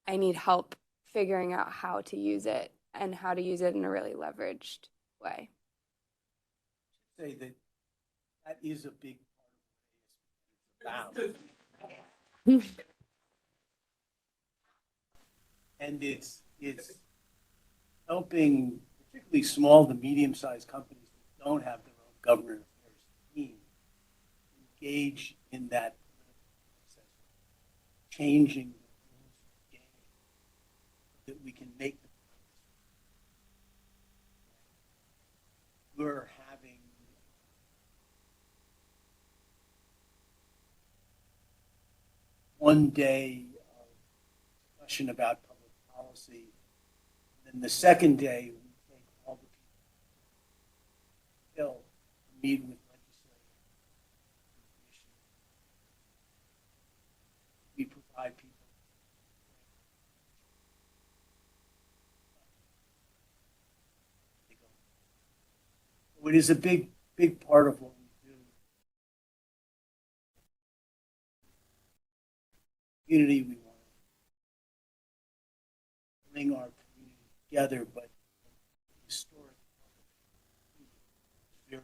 I need help figuring out how to use it and how to use it in a really leveraged way. Say that that is a big part of what it's about. And it's helping particularly small to medium-sized companies that don't have their own government affairs team engage in that process, changing the rules of the game that we can make the we're having one day of discussion about public policy. And then the second day, we take all the people to meet with legislators. We provide people. It is a big part of what we do. Community, we want to bring our community together, but historic is very.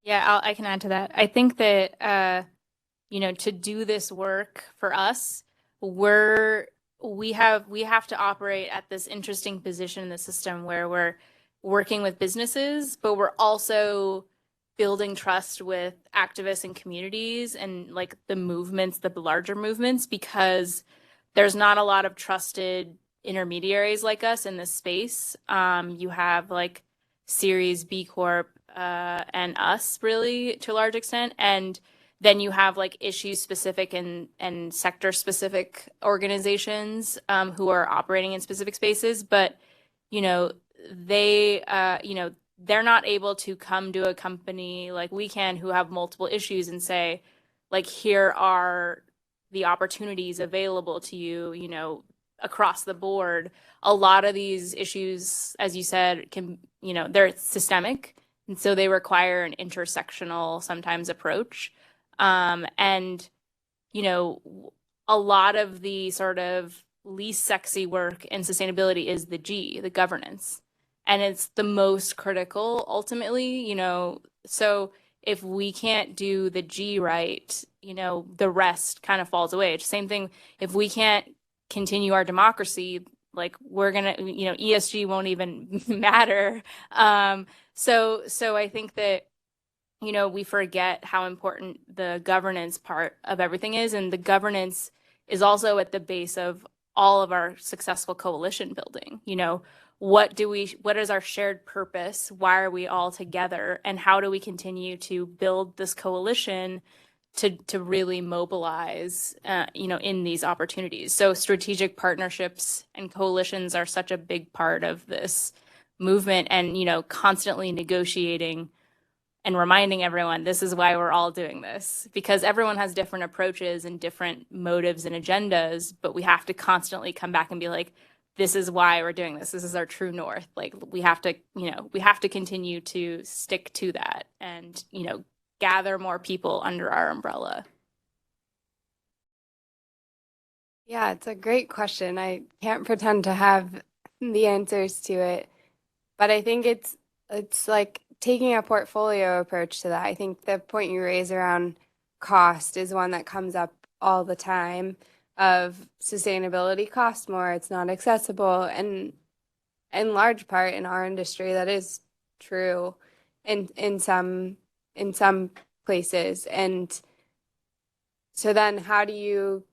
Yeah, I can add to that. I think that, to do this work for us, we have to operate at this interesting position in the system where we're working with businesses, but we're also building trust with activists and communities and like the movements, the larger movements, because there's not a lot of trusted intermediaries like us in this space. You have like Series B Corp and us really to a large extent. And then you have like issue specific and sector specific organizations who are operating in specific spaces. But, they're not able to come to a company like we can who have multiple issues and say, like, here are the opportunities available to you, across the board. A lot of these issues, as you said, they're systemic. And so they require an intersectional sometimes approach. And, a lot of the sort of least sexy work in sustainability is the G, the governance. And it's the most critical ultimately, so if we can't do the G right, the rest kind of falls away. It's the same thing. If we can't continue our democracy, like we're going to, ESG won't even matter. So I think that, we forget how important the governance part of everything is. And the governance is also at the base of all of our successful coalition building. What is our shared purpose? Why are we all together? And how do we continue to build this coalition to really mobilize, in these opportunities? So strategic partnerships and coalitions are such a big part of this movement, and, constantly negotiating and reminding everyone this is why we're all doing this, because everyone has different approaches and different motives and agendas, but we have to constantly come back and be like, this is why we're doing this. This is our true north. Like we have to continue to stick to that and, gather more people under our umbrella. Yeah, it's a great question. I can't pretend to have the answers to it, but I think it's like taking a portfolio approach to that. I think the point you raise around cost is one that comes up all the time. Of sustainability costs more, it's not accessible, and in large part in our industry that is true in some places. And so then how do you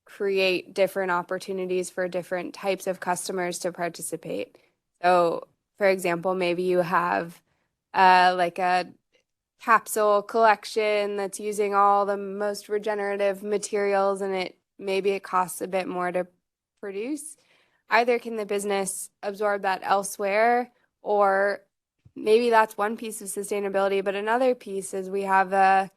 create different opportunities for different types of customers to participate? So for example, maybe you have like a capsule collection that's using all the most regenerative materials, and maybe it costs a bit more to produce. either can the business absorb that elsewhere, or maybe that's one piece of sustainability, but another piece is we have a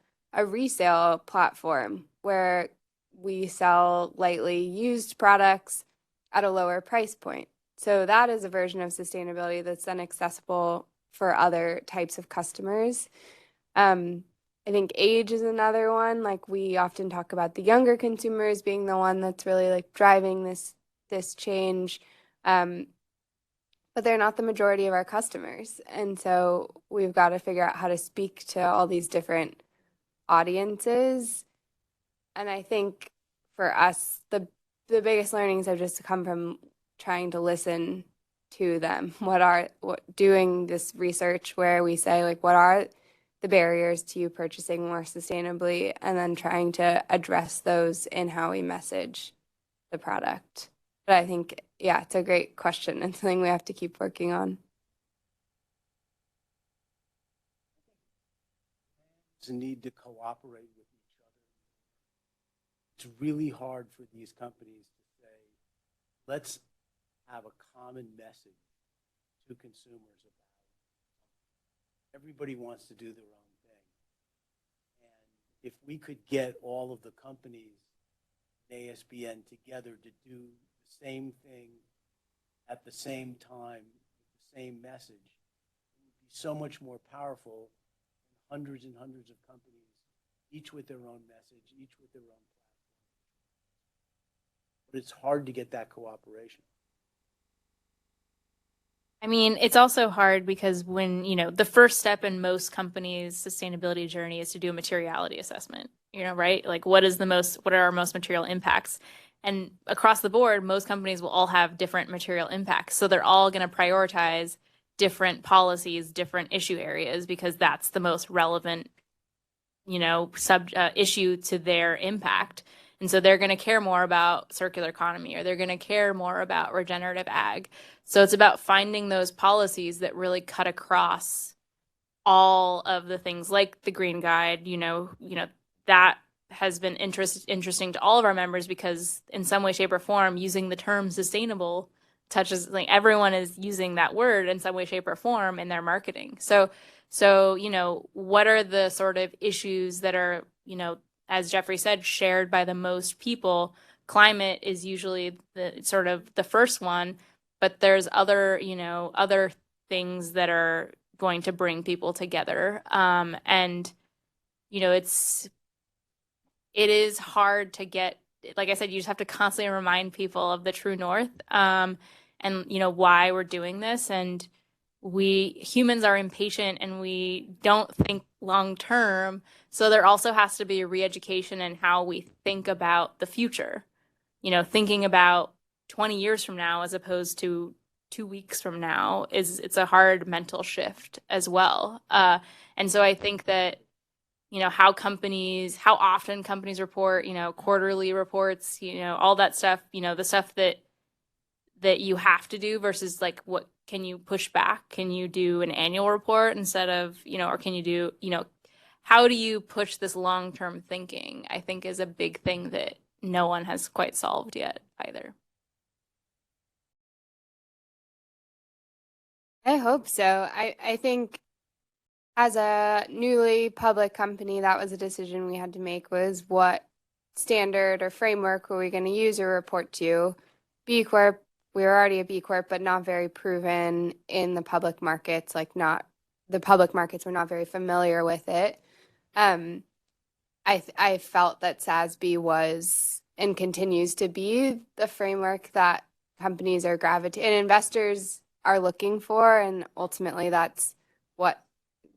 resale platform where we sell lightly used products at a lower price point. So that is a version of sustainability that's then accessible for other types of customers. I think age is another one. Like, we often talk about the younger consumers being the one that's really like driving this change. But they're not the majority of our customers. And so we've got to figure out how to speak to all these different audiences. And I think for us, the biggest learnings have just come from trying to listen to them. Doing this research where we say, like, what are the barriers to you purchasing more sustainably, and then trying to address those in how we message the product. But I think, yeah, it's a great question and something we have to keep working on. There's a need to cooperate with each other. It's really hard for these companies to say, let's have a common message to consumers about something. Everybody wants to do their own thing. And if we could get all of the companies in ASBN together to do the same thing at the same time, with the same message, it would be so much more powerful than hundreds and hundreds of companies, each with their own message, each with their own platform. But it's hard to get that cooperation. I mean, it's also hard because when, the first step in most companies' sustainability journey is to do a materiality assessment, right? Like, what are our most material impacts? And across the board, most companies will all have different material impacts. So they're all going to prioritize different policies, different issue areas, because that's the most relevant, issue to their impact. And so they're going to care more about circular economy, or they're going to care more about regenerative ag. So it's about finding those policies that really cut across all of the things, like the Green Guide, that has been interesting to all of our members, because in some way, shape, or form, using the term sustainable touches, like, everyone is using that word in some way, shape, or form in their marketing. So what are the sort of issues that are, as Jeffrey said, shared by the most people? Climate is usually the first one, but there's other things that are going to bring people together. It is hard to get, like I said, you just have to constantly remind people of the true north, and why we're doing this. And humans are impatient, and we don't think long term. So there also has to be a re-education in how we think about the future, thinking about 20 years from now as opposed to 2 weeks from now it's a hard mental shift as well. And so I think that, how often companies report, quarterly reports, all that stuff, the stuff that you have to do versus, like, what can you push back? Can you do an annual report instead of, or can you do, how do you push this long-term thinking, I think, is a big thing that no one has quite solved yet either. I hope so. I think as a newly public company, that was a decision we had to make, was what standard or framework were we going to use or report to. B Corp, we were already a B Corp, but not very proven in the public markets. The public markets were not very familiar with it. I felt that SASB was and continues to be the framework that companies are gravitating and investors are looking for, and ultimately that's what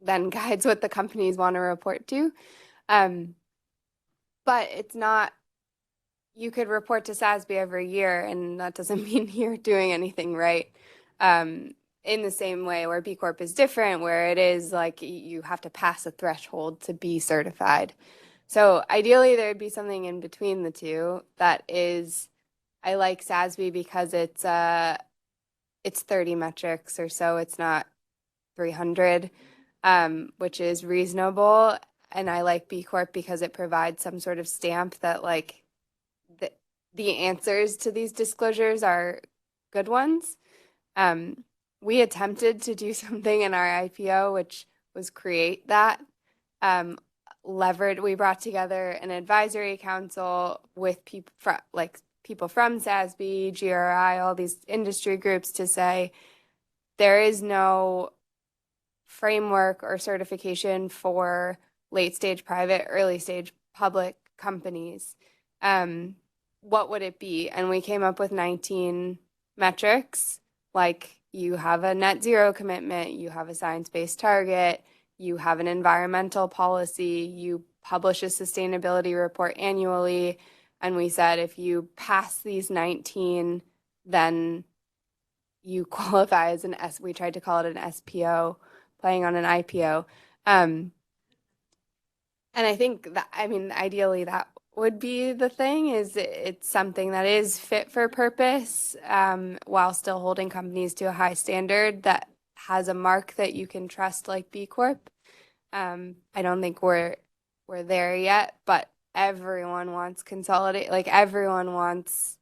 then guides what the companies want to report to. But it's not, you could report to SASB every year, and that doesn't mean you're doing anything right. In the same way where B Corp is different, where it is like you have to pass a threshold to be certified. So ideally there'd be something in between the two that is, I like SASB because it's 30 metrics or so. It's not 300, which is reasonable. And I like B Corp because it provides some sort of stamp that, like, the answers to these disclosures are good ones. We attempted to do something in our IPO, which was create that. We brought together an advisory council with people from SASB, GRI, all these industry groups to say there is no framework or certification for late stage private, early stage public companies. What would it be? And we came up with 19 metrics, like you have a net zero commitment, you have a science-based target, you have an environmental policy, you publish a sustainability report annually. And we said, if you pass these 19, then you qualify as we tried to call it an SPO, playing on an IPO. And I think that, ideally that would be the thing, is it's something that is fit for purpose, while still holding companies to a high standard that has a mark that you can trust, like B Corp. I don't think we're there yet, but everyone wants consolidate, like everyone wants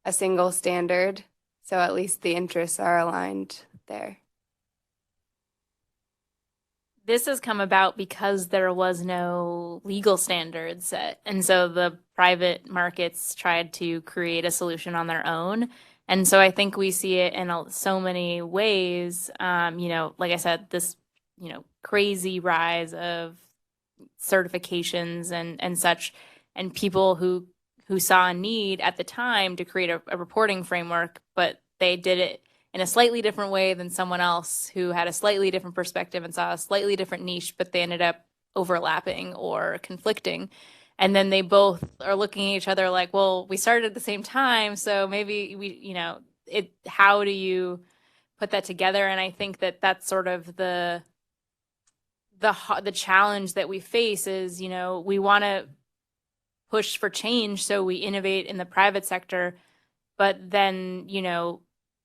a single standard. So at least the interests are aligned there. This has come about because there was no legal standard set. And so the private markets tried to create a solution on their own. And so I think we see it in so many ways. Like I said, this, crazy rise of certifications and such, and people who saw a need at the time to create a reporting framework, but they did it in a slightly different way than someone else who had a slightly different perspective and saw a slightly different niche, but they ended up overlapping or conflicting. And then they both are looking at each other like, well, we started at the same time, so maybe how do you put that together? And I think that that's sort of the challenge that we face is, we want to push for change, so we innovate in the private sector, but then,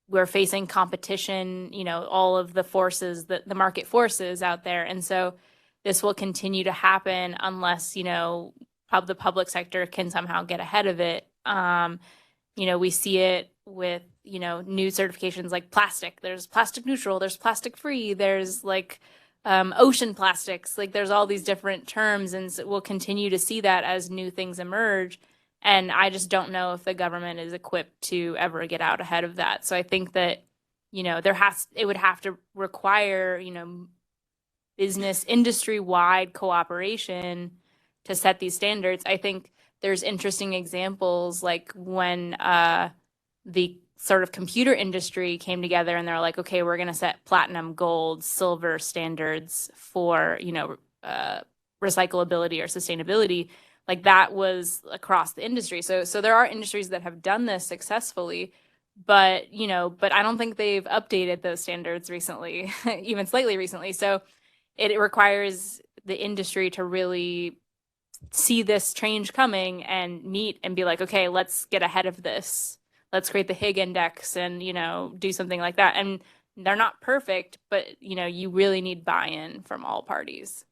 we're facing competition, all of the forces, the market forces out there. And so this will continue to happen unless, the public sector can somehow get ahead of it. We see it with, new certifications like plastic. There's plastic neutral, there's plastic free, there's like ocean plastics, like there's all these different terms, and so we'll continue to see that as new things emerge. And I just don't know if the government is equipped to ever get out ahead of that. So I think that, it would have to require, business industry-wide cooperation to set these standards. I think there's interesting examples like when the sort of computer industry came together and they're like, okay, we're going to set platinum, gold, silver standards for, recyclability or sustainability. Like that was across the industry. So there are industries that have done this successfully, but I don't think they've updated those standards recently, even slightly recently. So it requires the industry to really see this change coming and meet and be like, okay, let's get ahead of this. Let's create the Higg index and, do something like that. And they're not perfect, but, you really need buy-in from all parties.